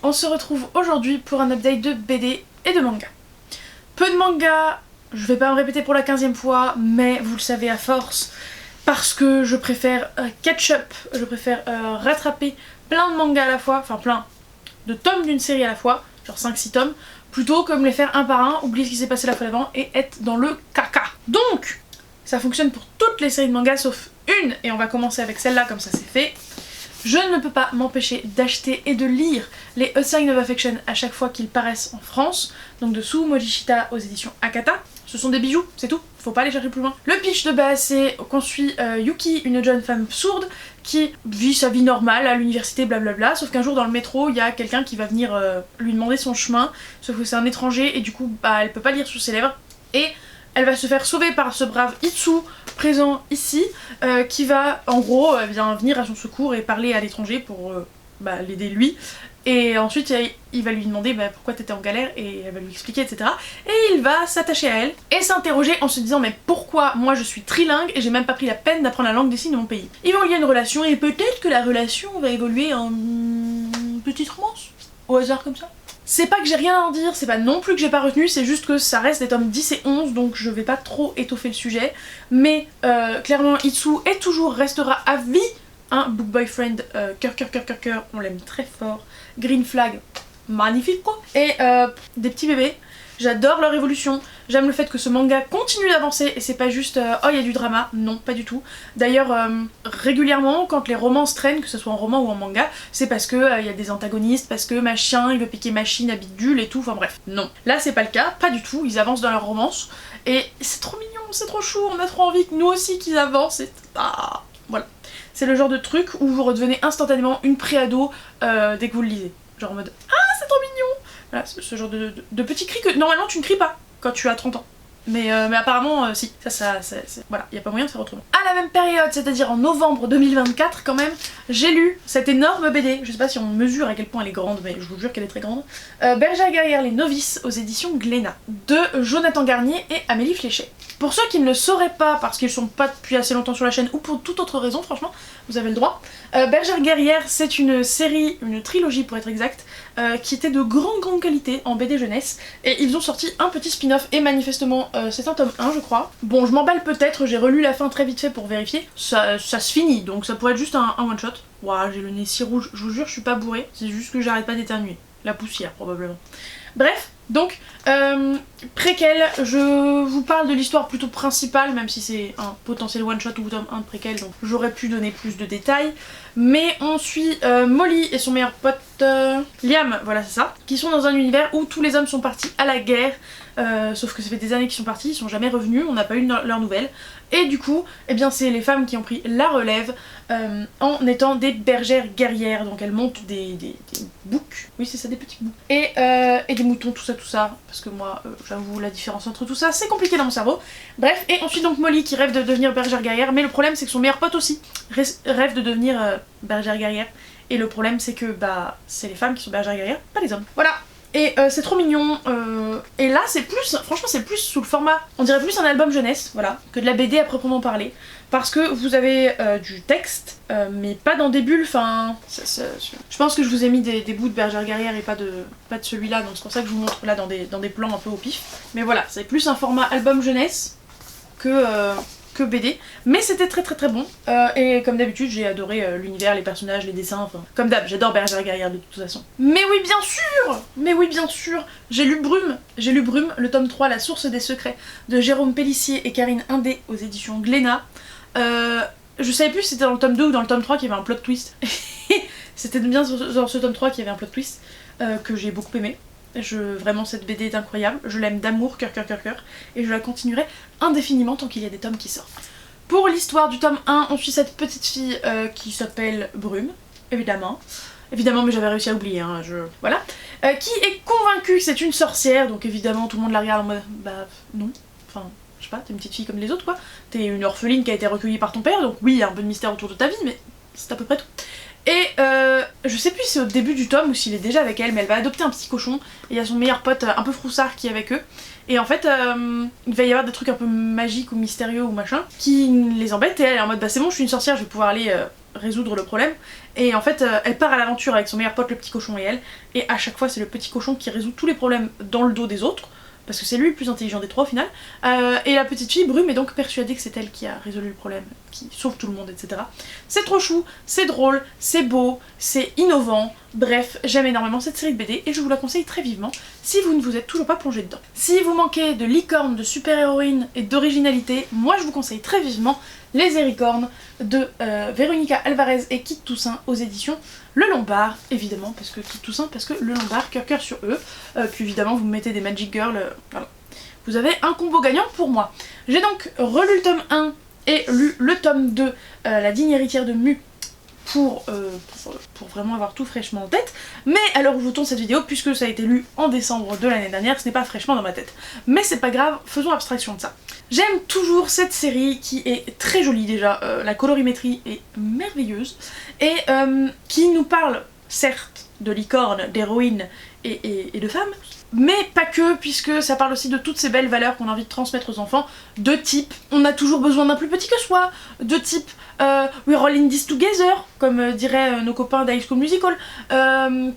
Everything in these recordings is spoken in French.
on se retrouve aujourd'hui pour un update de BD et de manga. Peu de manga, je vais pas me répéter pour la 15e fois, mais vous le savez à force, parce que je préfère catch up, je préfère rattraper plein de mangas à la fois, enfin plein de tomes d'une série à la fois, genre 5-6 tomes, plutôt que me les faire un par un, oublier ce qui s'est passé la fois d'avant et être dans le caca. Donc, ça fonctionne pour toutes les séries de mangas sauf une, et on va commencer avec celle-là comme ça c'est fait. Je ne peux pas m'empêcher d'acheter et de lire les A Sign of Affection à chaque fois qu'ils paraissent en France, donc de Sue Mojishita aux éditions Akata. Ce sont des bijoux, c'est tout, faut pas aller chercher plus loin. Le pitch de base, c'est qu'on suit Yuki, une jeune femme sourde, qui vit sa vie normale à l'université, blablabla, sauf qu'un jour dans le métro, il y a quelqu'un qui va venir lui demander son chemin, sauf que c'est un étranger et du coup, elle peut pas lire sous ses lèvres, et elle va se faire sauver par ce brave Itsu, présent ici, qui va en gros venir à son secours et parler à l'étranger pour l'aider lui. Et ensuite il va lui demander pourquoi t'étais en galère et elle va lui expliquer etc. Et il va s'attacher à elle et s'interroger en se disant mais pourquoi moi je suis trilingue et j'ai même pas pris la peine d'apprendre la langue des signes de mon pays. Ils vont lier une relation et peut-être que la relation va évoluer en petite romance, au hasard comme ça. C'est pas que j'ai rien à en dire, c'est pas non plus que j'ai pas retenu, c'est juste que ça reste des tomes 10 et 11 donc je vais pas trop étoffer le sujet. Mais clairement Itsu est toujours, restera à vie un book boyfriend cœur, on l'aime très fort. Green flag, magnifique quoi. Et des petits bébés, j'adore leur évolution, j'aime le fait que ce manga continue d'avancer et c'est pas juste oh il y a du drama, non pas du tout. D'ailleurs régulièrement quand les romances traînent, que ce soit en roman ou en manga, c'est parce que y a des antagonistes, parce que machin il veut piquer machine à bidule et tout, enfin bref, non. Là c'est pas le cas, pas du tout, ils avancent dans leur romance et c'est trop mignon, c'est trop chou, on a trop envie que nous aussi qu'ils avancent et voilà. C'est le genre de truc où vous redevenez instantanément une pré-ado dès que vous le lisez. Genre en mode ah c'est trop mignon. Voilà, ce genre de petits cris que normalement tu ne cries pas quand tu as 30 ans. Mais apparemment si, voilà, il n'y a pas moyen de faire autrement. À la même période, c'est-à-dire en novembre 2024 quand même, j'ai lu cette énorme BD, je sais pas si on mesure à quel point elle est grande, mais je vous jure qu'elle est très grande, Bergère Guerrière les Novices aux éditions Glénat, de Jonathan Garnier et Amélie Fléchet. Pour ceux qui ne le sauraient pas, parce qu'ils sont pas depuis assez longtemps sur la chaîne, ou pour toute autre raison, franchement, vous avez le droit, Bergère Guerrière, c'est une série, une trilogie pour être exact, qui était de grande qualité en BD jeunesse, et ils ont sorti un petit spin-off, et manifestement, c'est un tome 1 je crois. Bon, je m'emballe peut-être, j'ai relu la fin très vite fait pour vérifier, ça se finit, donc ça pourrait être juste un one-shot. Ouah, j'ai le nez si rouge, je vous jure, je suis pas bourrée, c'est juste que j'arrête pas d'éternuer. La poussière, probablement. Bref, donc, préquel, je vous parle de l'histoire plutôt principale, même si c'est un potentiel one-shot ou tome 1 de préquel, donc j'aurais pu donner plus de détails. Mais on suit Molly et son meilleur pote Liam, voilà c'est ça, qui sont dans un univers où tous les hommes sont partis à la guerre, sauf que ça fait des années qu'ils sont partis, ils sont jamais revenus, on n'a pas eu leurs nouvelles. Et du coup, eh bien c'est les femmes qui ont pris la relève en étant des bergères guerrières, donc elles montent des boucs, oui c'est ça, des petits boucs, et des moutons, tout ça, parce que moi j'avoue la différence entre tout ça c'est compliqué dans mon cerveau. Bref, et ensuite donc Molly qui rêve de devenir bergère guerrière, mais le problème c'est que son meilleur pote aussi rêve de devenir bergère guerrière, et le problème c'est que c'est les femmes qui sont bergères guerrières, pas les hommes. Voilà. Et c'est trop mignon, et là c'est plus, franchement c'est plus sous le format, on dirait plus un album jeunesse, voilà, que de la BD à proprement parler, parce que vous avez du texte, mais pas dans des bulles, enfin, je pense que je vous ai mis des bouts de Bergère Guerrière et pas de celui-là, donc c'est pour ça que je vous montre là dans des plans un peu au pif, mais voilà, c'est plus un format album jeunesse que BD, mais c'était très bon, et comme d'habitude j'ai adoré l'univers, les personnages, les dessins, enfin comme d'hab, j'adore Bergère Guerrière de toute façon. Mais oui bien sûr, j'ai lu Brume, le tome 3, La source des secrets, de Jérôme Pellissier et Karine Indé aux éditions Glénat. Je savais plus si c'était dans le tome 2 ou dans le tome 3 qu'il y avait un plot twist. C'était bien dans ce tome 3 qu'il y avait un plot twist, que j'ai beaucoup aimé. Vraiment cette BD est incroyable, je l'aime d'amour, cœur, et je la continuerai indéfiniment tant qu'il y a des tomes qui sortent. Pour l'histoire du tome 1, on suit cette petite fille qui s'appelle Brume, évidemment, mais j'avais réussi à oublier, hein, voilà, qui est convaincue que c'est une sorcière, donc évidemment tout le monde la regarde en mode non, enfin je sais pas, t'es une petite fille comme les autres quoi, t'es une orpheline qui a été recueillie par ton père, donc oui il y a un peu de mystère autour de ta vie, mais c'est à peu près tout. Et je sais plus si c'est au début du tome ou s'il est déjà avec elle, mais elle va adopter un petit cochon, et il y a son meilleur pote un peu froussard qui est avec eux. Et en fait, il va y avoir des trucs un peu magiques ou mystérieux ou machin qui les embêtent, et elle est en mode c'est bon, je suis une sorcière, je vais pouvoir aller résoudre le problème. Et en fait elle part à l'aventure avec son meilleur pote le petit cochon et elle, et à chaque fois c'est le petit cochon qui résout tous les problèmes dans le dos des autres, parce que c'est lui le plus intelligent des trois au final. Et la petite fille Brume est donc persuadée que c'est elle qui a résolu le problème, qui sauve tout le monde, etc. C'est trop chou, c'est drôle, c'est beau, c'est innovant, bref, j'aime énormément cette série de BD et je vous la conseille très vivement si vous ne vous êtes toujours pas plongé dedans. Si vous manquez de licorne, de super-héroïne et d'originalité, moi je vous conseille très vivement Les Héricornes de Véronica Alvarez et Kit Toussaint aux éditions Le Lombard, évidemment, parce que Kit Toussaint, parce que Le Lombard, cœur sur eux. Puis évidemment, vous mettez des Magic Girls, voilà. Vous avez un combo gagnant pour moi. J'ai donc relu le tome 1 et lu le tome 2, La digne héritière de Mu, pour vraiment avoir tout fraîchement en tête. Mais à l'heure où je vous tourne cette vidéo, puisque ça a été lu en décembre de l'année dernière, ce n'est pas fraîchement dans ma tête. Mais c'est pas grave, faisons abstraction de ça. J'aime toujours cette série qui est très jolie déjà, la colorimétrie est merveilleuse, et qui nous parle certes de licornes, d'héroïnes et de femmes, mais pas que, puisque ça parle aussi de toutes ces belles valeurs qu'on a envie de transmettre aux enfants, de type on a toujours besoin d'un plus petit que soi, de type we're all in this together, comme diraient nos copains d'High School Musical,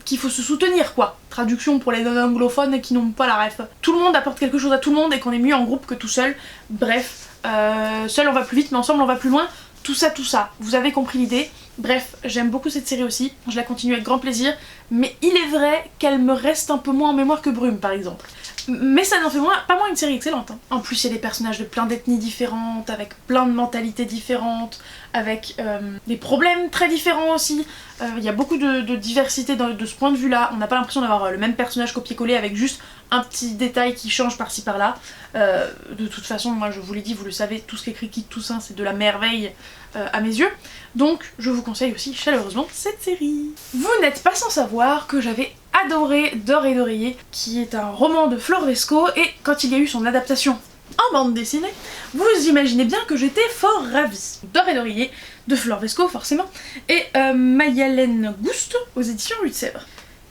qu'il faut se soutenir quoi. Traduction pour les non-anglophones qui n'ont pas la ref. Tout le monde apporte quelque chose à tout le monde et qu'on est mieux en groupe que tout seul. Bref, seul on va plus vite mais ensemble on va plus loin. Tout ça, vous avez compris l'idée. Bref, j'aime beaucoup cette série aussi, je la continue avec grand plaisir, mais il est vrai qu'elle me reste un peu moins en mémoire que Brume par exemple. Mais ça n'en fait pas moins une série excellente. Hein. En plus il y a des personnages de plein d'ethnies différentes, avec plein de mentalités différentes, avec des problèmes très différents aussi. Il y a beaucoup de diversité de ce point de vue là, on n'a pas l'impression d'avoir le même personnage copié-collé avec juste un petit détail qui change par-ci par-là. De toute façon, moi je vous l'ai dit, vous le savez, tout ce qu'écrit Kit Toussaint c'est de la merveille à mes yeux. Donc je vous conseille aussi chaleureusement cette série. Vous n'êtes pas sans savoir que j'avais adoré D'or et d'oreiller, qui est un roman de Flore Vesco, et quand il y a eu son adaptation en bande dessinée, vous imaginez bien que j'étais fort ravie. D'or et d'oreiller de Flore Vesco forcément, et Mayalène Gouste aux éditions Rue de Sèvres.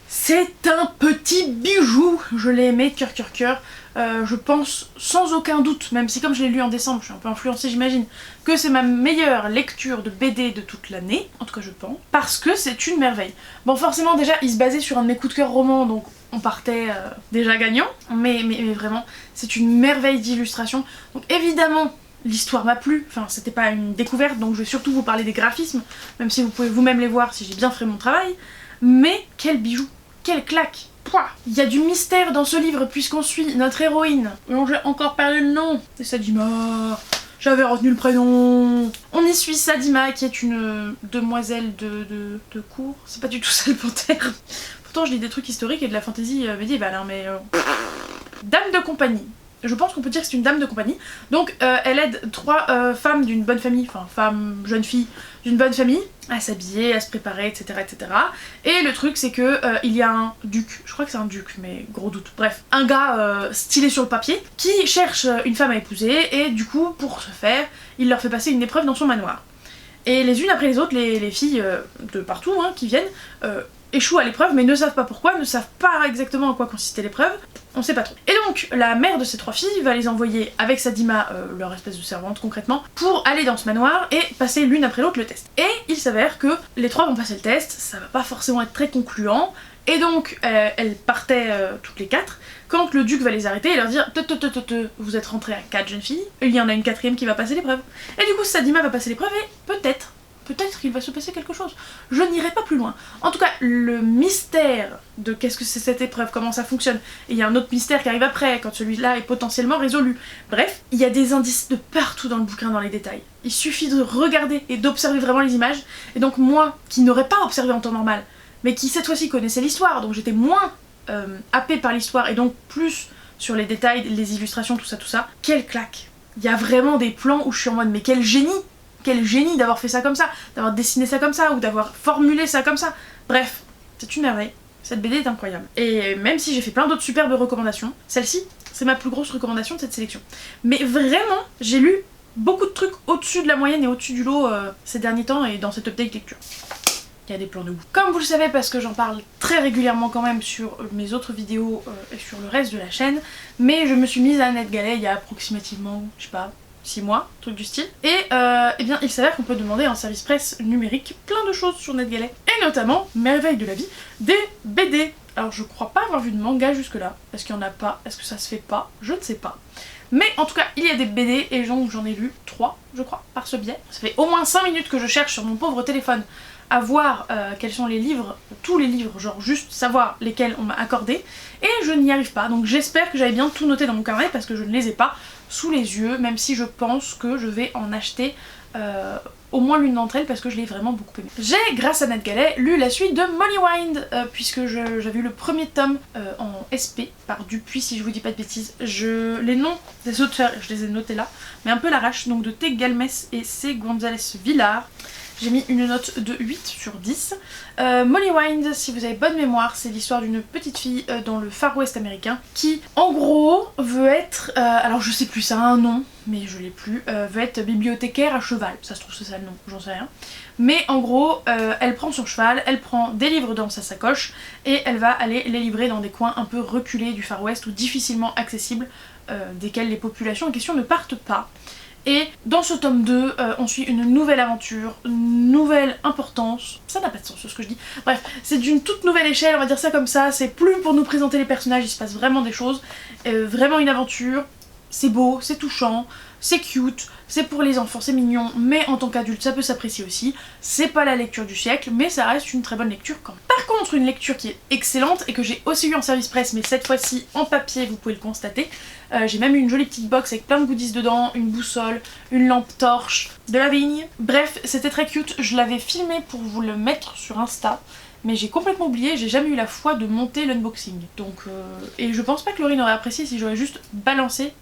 C'est un petit bijou, je l'ai aimé cœur. Je pense sans aucun doute, même si comme je l'ai lu en décembre, je suis un peu influencée j'imagine, que c'est ma meilleure lecture de BD de toute l'année, en tout cas je pense, parce que c'est une merveille. Bon forcément déjà il se basait sur un de mes coups de cœur romans, donc on partait déjà gagnant, mais vraiment c'est une merveille d'illustration. Donc évidemment l'histoire m'a plu, enfin c'était pas une découverte, donc je vais surtout vous parler des graphismes, même si vous pouvez vous-même les voir si j'ai bien fait mon travail, mais quel bijou, quelle claque. Il y a du mystère dans ce livre puisqu'on suit notre héroïne, dont j'ai encore perdu le nom, c'est Sadima, j'avais retenu le prénom. On y suit Sadima qui est une demoiselle de cour, c'est pas du tout ça le panthère. Pourtant je lis des trucs historiques et de la fantaisie médiévale, hein, mais... Dame de compagnie. Je pense qu'on peut dire que c'est une dame de compagnie. Donc elle aide trois femmes d'une bonne famille, enfin femmes, jeunes filles d'une bonne famille, à s'habiller, à se préparer, etc. etc. Et le truc c'est que il y a un duc, je crois que c'est un duc, mais gros doute, bref, un gars stylé sur le papier, qui cherche une femme à épouser, et du coup, pour ce faire, il leur fait passer une épreuve dans son manoir. Et les unes après les autres, les filles de partout hein, qui viennent, échouent à l'épreuve mais ne savent pas pourquoi, ne savent pas exactement en quoi consistait l'épreuve, on sait pas trop. Et donc la mère de ces trois filles va les envoyer avec Sadima, leur espèce de servante concrètement, pour aller dans ce manoir et passer l'une après l'autre le test. Et il s'avère que les trois vont passer le test, ça va pas forcément être très concluant, et donc elles partaient toutes les quatre, quand le duc va les arrêter et leur dire vous êtes rentrées à 4 jeunes filles, et il y en a une quatrième qui va passer l'épreuve. Et du coup Sadima va passer l'épreuve et peut-être qu'il va se passer quelque chose. Je n'irai pas plus loin. En tout cas, le mystère de qu'est-ce que c'est cette épreuve, comment ça fonctionne, et il y a un autre mystère qui arrive après, quand celui-là est potentiellement résolu. Bref, il y a des indices de partout dans le bouquin, dans les détails. Il suffit de regarder et d'observer vraiment les images, et donc moi, qui n'aurais pas observé en temps normal, mais qui cette fois-ci connaissait l'histoire, donc j'étais moins happée par l'histoire, et donc plus sur les détails, les illustrations, tout ça, quelle claque. Il y a vraiment des plans où je suis en mode mais quel génie d'avoir fait ça comme ça, d'avoir dessiné ça comme ça, ou d'avoir formulé ça comme ça. Bref, c'est une merveille. Cette BD est incroyable. Et même si j'ai fait plein d'autres superbes recommandations, celle-ci, c'est ma plus grosse recommandation de cette sélection. Mais vraiment, j'ai lu beaucoup de trucs au-dessus de la moyenne et au-dessus du lot ces derniers temps et dans cette update lecture. Il y a des plans de goût. Comme vous le savez, parce que j'en parle très régulièrement quand même sur mes autres vidéos et sur le reste de la chaîne, mais je me suis mise à NetGalley il y a approximativement, je sais pas, 6 mois, truc du style. Et eh bien il s'avère qu'on peut demander en service presse numérique plein de choses sur NetGalley. Et notamment, merveille de la vie, des BD. Alors je crois pas avoir vu de manga jusque là. Est-ce qu'il y en a pas? Est-ce que ça se fait pas? Je ne sais pas. Mais en tout cas, il y a des BD et j'en ai lu 3, je crois, par ce biais. Ça fait au moins 5 minutes que je cherche sur mon pauvre téléphone à voir quels sont les livres, tous les livres, genre juste savoir lesquels on m'a accordé, et je n'y arrive pas. Donc j'espère que j'avais bien tout noté dans mon carnet parce que je ne les ai pas sous les yeux, même si je pense que je vais en acheter au moins l'une d'entre elles parce que je l'ai vraiment beaucoup aimée. J'ai, grâce à NetGalley, lu la suite de Mollywind puisque j'avais eu le premier tome en SP par Dupuis, si je vous dis pas de bêtises. Les noms des auteurs, je les ai notés là, mais un peu l'arrache, donc de T. Galmes et C. González Villar. J'ai mis une note de 8 sur 10. Mollywind, si vous avez bonne mémoire, c'est l'histoire d'une petite fille dans le Far West américain qui, en gros, veut être... alors je sais plus, ça a un nom, mais je l'ai plus. Veut être bibliothécaire à cheval. Ça se trouve c'est ça le nom, j'en sais rien. Mais en gros, elle prend son cheval, elle prend des livres dans sa sacoche et elle va aller les livrer dans des coins un peu reculés du Far West ou difficilement accessibles, desquels les populations en question ne partent pas. Et dans ce tome 2, on suit une nouvelle aventure, une nouvelle importance. Ça n'a pas de sens ce que je dis. Bref, c'est d'une toute nouvelle échelle, on va dire ça comme ça. C'est plus pour nous présenter les personnages, il se passe vraiment des choses. Vraiment une aventure. C'est beau, c'est touchant, c'est cute, c'est pour les enfants, c'est mignon, mais en tant qu'adulte ça peut s'apprécier aussi. C'est pas la lecture du siècle, mais ça reste une très bonne lecture quand même. Par contre, une lecture qui est excellente et que j'ai aussi eu en service presse, mais cette fois-ci en papier, vous pouvez le constater. J'ai même eu une jolie petite box avec plein de goodies dedans, une boussole, une lampe torche, de la vigne. Bref, c'était très cute, je l'avais filmé pour vous le mettre sur Insta. Mais j'ai complètement oublié, j'ai jamais eu la foi de monter l'unboxing. Donc, et je pense pas que Laurine aurait apprécié si j'avais juste balancé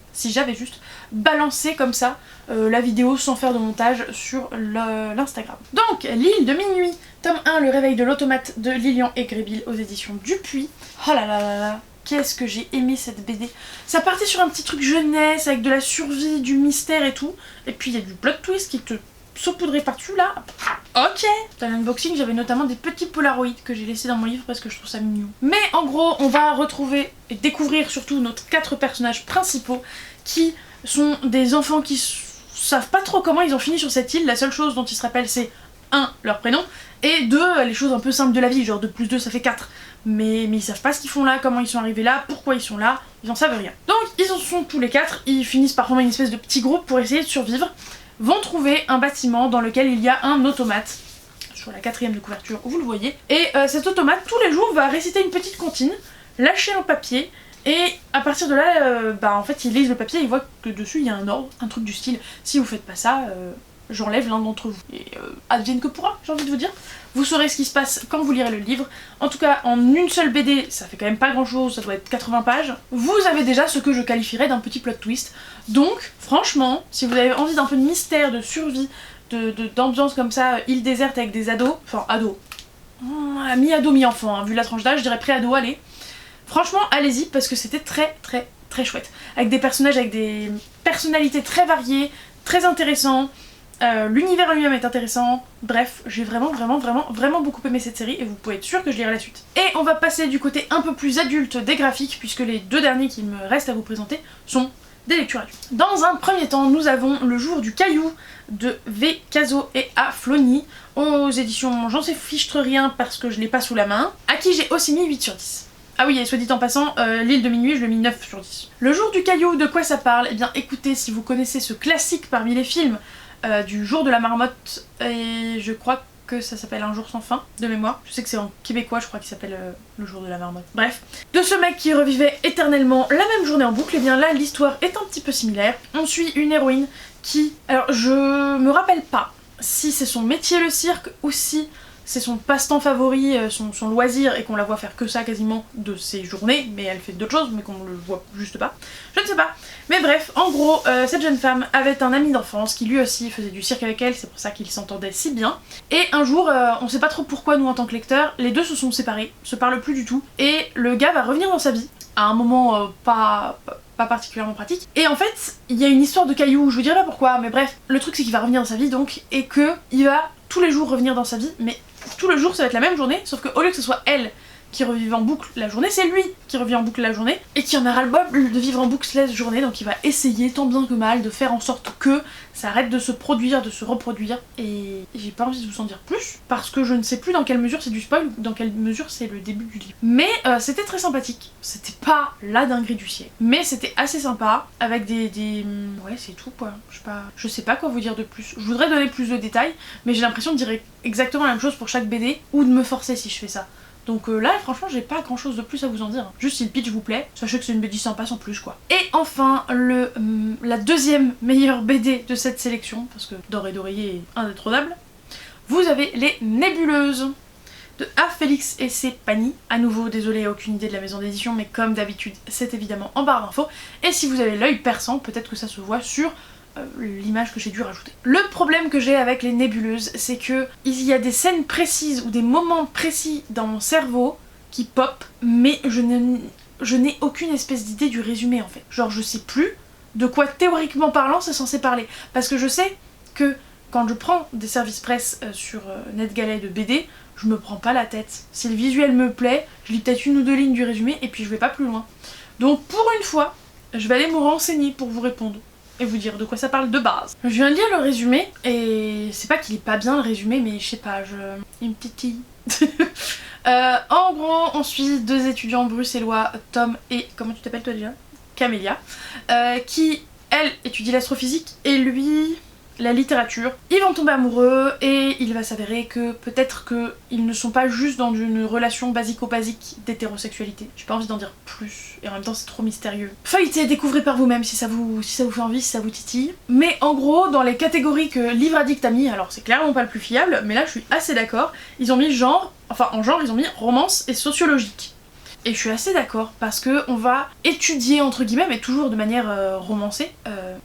comme ça la vidéo sans faire de montage sur l'Instagram. Donc, L'île de minuit, tome 1, Le réveil de l'automate de Lilian et Grébille aux éditions Dupuis. Oh là là là là, qu'est-ce que j'ai aimé cette BD. Ça partait sur un petit truc jeunesse avec de la survie, du mystère et tout. Et puis il y a du plot twist qui te saupoudré par-dessus là. Ok. Dans l'unboxing j'avais notamment des petits polaroids que j'ai laissés dans mon livre parce que je trouve ça mignon. Mais en gros on va retrouver et découvrir surtout nos 4 personnages principaux qui sont des enfants qui savent pas trop comment ils ont fini sur cette île. La seule chose dont ils se rappellent c'est 1. Leur prénom et 2. Les choses un peu simples de la vie, genre 2 plus 2 ça fait 4. Mais ils savent pas ce qu'ils font là, comment ils sont arrivés là, pourquoi ils sont là, ils en savent rien. Donc ils en sont tous les 4, ils finissent par former une espèce de petit groupe pour essayer de survivre. Vont trouver un bâtiment dans lequel il y a un automate, sur la 4e de couverture, vous le voyez, et cet automate tous les jours va réciter une petite comptine, lâcher un papier, et à partir de là, en fait ils lisent le papier et ils voient que dessus il y a un ordre, un truc du style, si vous faites pas ça, j'enlève l'un d'entre vous. Et advienne que pourra, j'ai envie de vous dire. Vous saurez ce qui se passe quand vous lirez le livre. En tout cas, en une seule BD, ça fait quand même pas grand chose, ça doit être 80 pages. Vous avez déjà ce que je qualifierais d'un petit plot twist. Donc, franchement, si vous avez envie d'un peu de mystère, de survie, d'ambiance comme ça, île déserte avec des ados, enfin ados, mi-ado, mi-enfant, hein, vu la tranche d'âge, je dirais pré-ado, allez. Franchement, allez-y, parce que c'était très très très chouette. Avec des personnages, avec des personnalités très variées, très intéressants. L'univers lui-même est intéressant, bref, j'ai vraiment beaucoup aimé cette série et vous pouvez être sûr que je lirai la suite. Et on va passer du côté un peu plus adulte des graphiques puisque les 2 derniers qu'il me reste à vous présenter sont des lectures adultes. Dans un premier temps, nous avons Le jour du caillou de V. Cazo et A. Flony aux éditions J'en sais fichtre rien parce que je l'ai pas sous la main, à qui j'ai aussi mis 8 sur 10. Ah oui, et soit dit en passant, L'île de minuit, je lui ai mis 9 sur 10. Le jour du caillou, de quoi ça parle? Eh bien écoutez, si vous connaissez ce classique parmi les films, du jour de la marmotte, et je crois que ça s'appelle Un jour sans fin, de mémoire. Je sais que c'est en québécois, je crois qu'il s'appelle Le jour de la marmotte. Bref, de ce mec qui revivait éternellement la même journée en boucle, et bien là l'histoire est un petit peu similaire. On suit une héroïne qui... Alors je me rappelle pas si c'est son métier le cirque ou si c'est son passe-temps favori, son loisir, et qu'on la voit faire que ça quasiment de ses journées, mais elle fait d'autres choses, mais qu'on le voit juste pas. Je ne sais pas. Mais bref, en gros, cette jeune femme avait un ami d'enfance qui lui aussi faisait du cirque avec elle, c'est pour ça qu'ils s'entendaient si bien. Et un jour, on sait pas trop pourquoi nous en tant que lecteurs, les deux se sont séparés, se parlent plus du tout, et le gars va revenir dans sa vie, à un moment pas particulièrement pratique. Et en fait, il y a une histoire de cailloux, je vous dirai pas pourquoi, mais bref, le truc c'est qu'il va revenir dans sa vie donc, et que il va tous les jours revenir dans sa vie, mais tout le jour ça va être la même journée, sauf que au lieu que ce soit elle qui revivent en boucle la journée, c'est lui qui revit en boucle la journée, et qui en a ras-le-bol de vivre en boucle la journée, donc il va essayer tant bien que mal de faire en sorte que ça arrête de se produire, de se reproduire, et j'ai pas envie de vous en dire plus, parce que je ne sais plus dans quelle mesure c'est du spoil, ou dans quelle mesure c'est le début du livre. Mais c'était très sympathique, c'était pas la dinguerie du siècle, mais c'était assez sympa, avec des... Ouais, c'est tout quoi, je sais pas quoi vous dire de plus. Je voudrais donner plus de détails, mais j'ai l'impression de dire exactement la même chose pour chaque BD, ou de me forcer si je fais ça. Donc là, franchement, j'ai pas grand chose de plus à vous en dire. Juste si le pitch vous plaît, sachez que c'est une BD sympa sans plus quoi. Et enfin, la deuxième meilleure BD de cette sélection, parce que Doré d'Oreiller est indétrônable, vous avez Les Nébuleuses de A. Félix et ses Pani. À nouveau, désolé, aucune idée de la maison d'édition, mais comme d'habitude, c'est évidemment en barre d'infos. Et si vous avez l'œil perçant, peut-être que ça se voit sur l'image que j'ai dû rajouter. Le problème que j'ai avec Les Nébuleuses, c'est que il y a des scènes précises ou des moments précis dans mon cerveau qui pop, mais je n'ai aucune espèce d'idée du résumé en fait. Genre je sais plus de quoi théoriquement parlant c'est censé parler. Parce que je sais que quand je prends des services presse sur NetGalley de BD, je me prends pas la tête. Si le visuel me plaît, je lis peut-être une ou deux lignes du résumé et puis je vais pas plus loin. Donc pour une fois, je vais aller me renseigner pour vous répondre et vous dire de quoi ça parle de base. Je viens de lire le résumé, et c'est pas qu'il est pas bien le résumé, mais je sais pas, il me titille. En gros, on suit deux étudiants bruxellois, Tom et... comment tu t'appelles toi déjà? Camélia, qui, elle, étudie l'astrophysique, et lui... la littérature. Ils vont tomber amoureux et il va s'avérer que peut-être qu'ils ne sont pas juste dans une relation basico-basique d'hétérosexualité. J'ai pas envie d'en dire plus et en même temps c'est trop mystérieux. Feuilletez, découvrez par vous-même si ça vous fait envie, si ça vous titille. Mais en gros, dans les catégories que Livre Addict a mis, alors c'est clairement pas le plus fiable, mais là je suis assez d'accord, ils ont mis genre, enfin en genre ils ont mis romance et sociologique. Et je suis assez d'accord parce que on va étudier entre guillemets, mais toujours de manière romancée,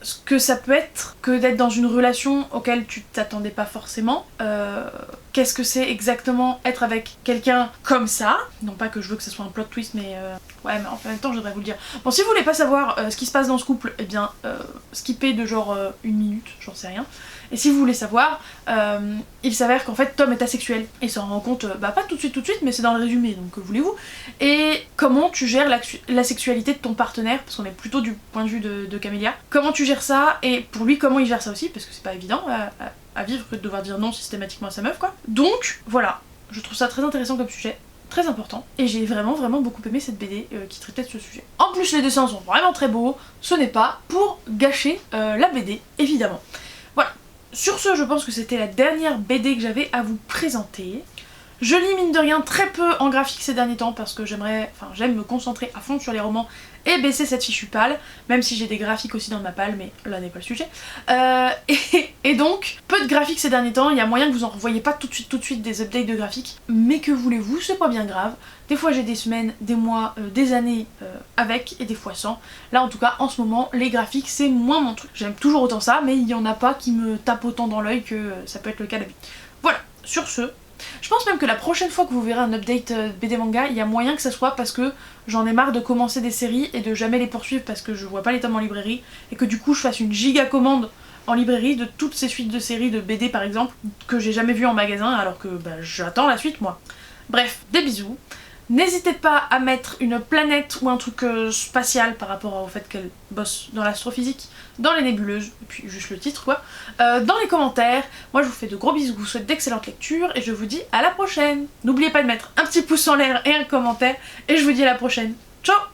ce que ça peut être que d'être dans une relation auquel tu t'attendais pas forcément. Qu'est-ce que c'est exactement être avec quelqu'un comme ça? Non pas que je veux que ce soit un plot twist, mais ouais, mais en même temps je devrais vous le dire. Bon, si vous voulez pas savoir ce qui se passe dans ce couple, eh bien skippez de genre une minute, j'en sais rien. Et si vous voulez savoir, il s'avère qu'en fait Tom est asexuel et s'en rend compte, bah pas tout de suite, mais c'est dans le résumé, donc voulez-vous. Et comment tu gères la sexualité de ton partenaire, parce qu'on est plutôt du point de vue de Camélia. Comment tu gères ça, et pour lui comment il gère ça aussi, parce que c'est pas évident à vivre que de devoir dire non systématiquement à sa meuf quoi. Donc voilà, je trouve ça très intéressant comme sujet, très important, et j'ai vraiment beaucoup aimé cette BD qui traitait de ce sujet. En plus les dessins sont vraiment très beaux, ce n'est pas pour gâcher la BD, évidemment. Voilà. Sur ce, je pense que c'était la dernière BD que j'avais à vous présenter. Je lis mine de rien très peu en graphique ces derniers temps parce que j'aime me concentrer à fond sur les romans et baisser cette fichue palle, même si j'ai des graphiques aussi dans ma palle, mais là n'est pas le sujet. Et donc, peu de graphiques ces derniers temps, il y a moyen que vous en revoyez pas tout de suite des updates de graphiques, mais que voulez-vous, c'est pas bien grave. Des fois j'ai des semaines, des mois, des années avec, et des fois sans. Là en tout cas, en ce moment, les graphiques c'est moins mon truc. J'aime toujours autant ça, mais il y en a pas qui me tapent autant dans l'œil que ça peut être le cas d'habitude. Voilà, sur ce... Je pense même que la prochaine fois que vous verrez un update BD manga, il y a moyen que ça soit parce que j'en ai marre de commencer des séries et de jamais les poursuivre parce que je vois pas les tomes en librairie, et que du coup je fasse une giga commande en librairie de toutes ces suites de séries de BD par exemple que j'ai jamais vues en magasin alors que bah, j'attends la suite moi. Bref, des bisous. N'hésitez pas à mettre une planète ou un truc spatial par rapport au fait qu'elle bosse dans l'astrophysique, dans les nébuleuses, et puis juste le titre quoi, dans les commentaires. Moi je vous fais de gros bisous, je vous souhaite d'excellentes lectures et je vous dis à la prochaine. N'oubliez pas de mettre un petit pouce en l'air et un commentaire, et je vous dis à la prochaine. Ciao!